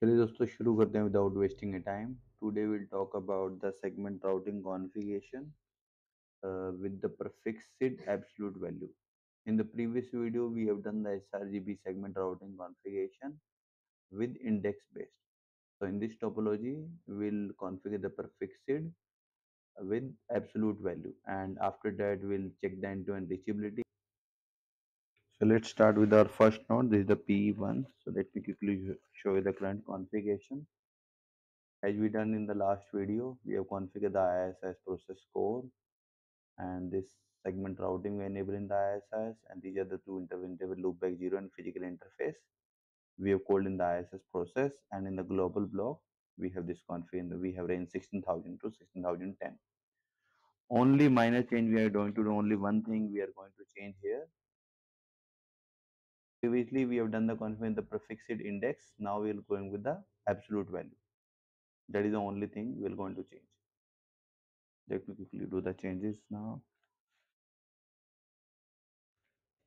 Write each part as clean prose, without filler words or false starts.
चलिए दोस्तों शुरू करते हैं without wasting A time. Today we'll talk about the segment routing configuration with the prefix SID absolute value. In the previous video we have done the SRGB segment routing configuration with index based. So in this topology we'll configure the prefix SID with absolute value, and after that we'll check the end-to-end reachability. So let's start with our first node. This is the P1. So let me quickly show you the current configuration. As we done in the last video, we have configured the ISS process core, and this segment routing we enable in the ISS, and these are the two interval loopback 0 and physical interface we have called in the ISS process. And in the global block we have this config, we have range 16,000 to 16,010. Only minor change we are going to do, only one thing we are going to change here. Previously we have done the config in the prefixed index, now we are going with the absolute value. That is the only thing we are going to change. Let me quickly do the changes now.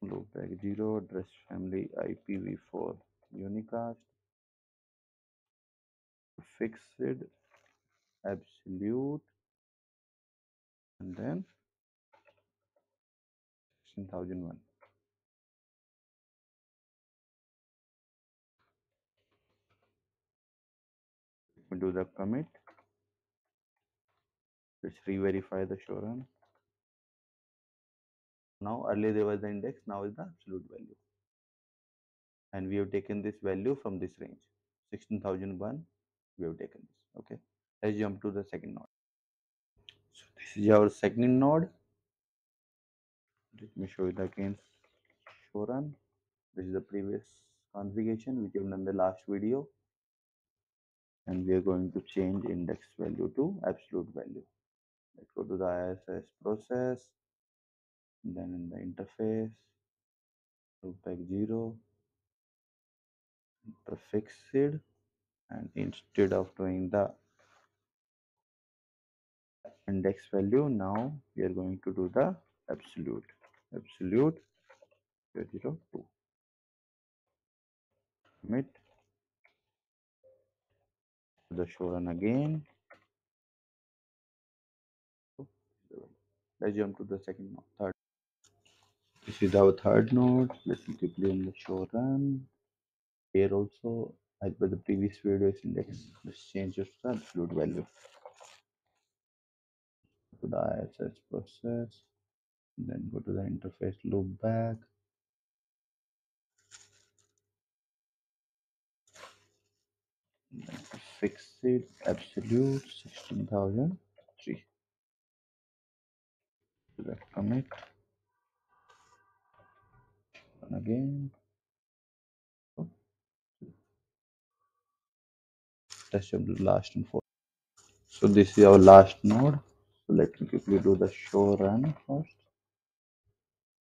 Loopback 0, address family IPv4 unicast, fixed, absolute, and then 16001. We do the commit. Let's re-verify the show run. Now earlier there was the index, now is the absolute value. And we have taken this value from this range. 16,001, we have taken this. Okay. Let's jump to the second node. So this is our second node. Let me show you the again show run. This is the previous configuration which we have done in the last video, and we are going to change index value to absolute value. Let's go to the ISS process, then in the interface, loopback 0, prefixed, and instead of doing the index value, now we are going to do the absolute 002. Commit the show run again. Let's jump to the second node, third. This is our third node. Let me quickly in the show run. Here also, as per the previous video's index, let's change it to absolute value. To the ISS process, then go to the interface loopback. Fix it, absolute 16,003. So that commit. And again. Let's jump to the last and fourth. So this is our last node. So let me quickly do the show run first.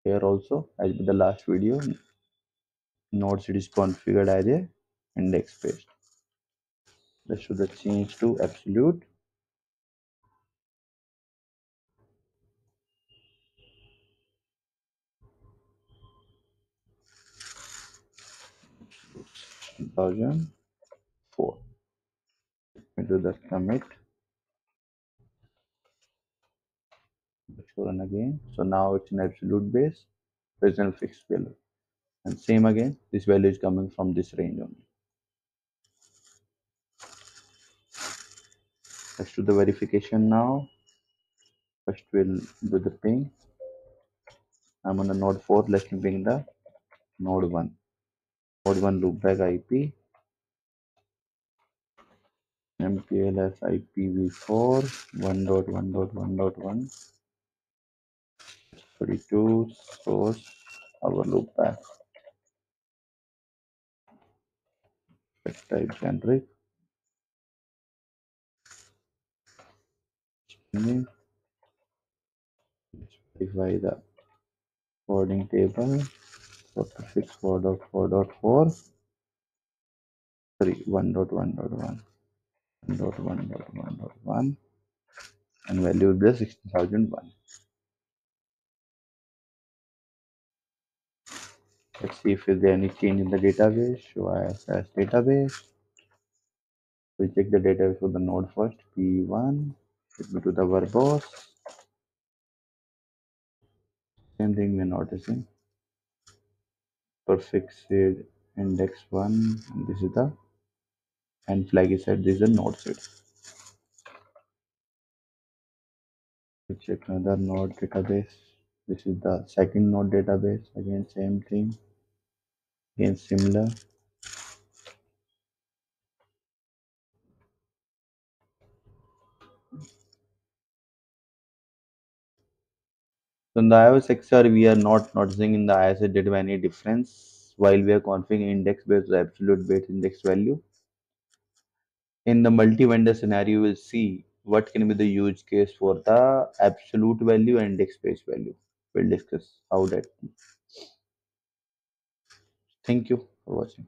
Here also, as with the last video, node it is configured as a index based. Let's do the change to absolute. Thousand four. Into the commit. Show run again. So now it's an absolute base, present fixed value. And same again, this value is coming from this range only. Let's do the verification now. First we'll do the ping. I'm on the node 4. Let me ping the node 1. Node 1 loopback IP. MPLS IPv4 1.1.1.1 32 source our loopback. Let's type generic. Let's verify the forwarding table. So prefix 4.4.4 sorry 1.1.1 1.1.1.1 and value will be 16,001. Let's see if there any change in the database. Show ISS database. We'll check the database for the node first. P1 should be to the verbose. Same thing we're noticing. Prefix SID index 1. And this is the and flag is set. This is the node SID. We check another node database. This is the second node database. Again, same thing. Again, similar. So in the IOSXR, we are not noticing in the ISA database any difference while we are configuring index based absolute base index value. In the multi-vendor scenario, you will see what can be the use case for the absolute value and index base value. We'll discuss how that. Thank you for watching.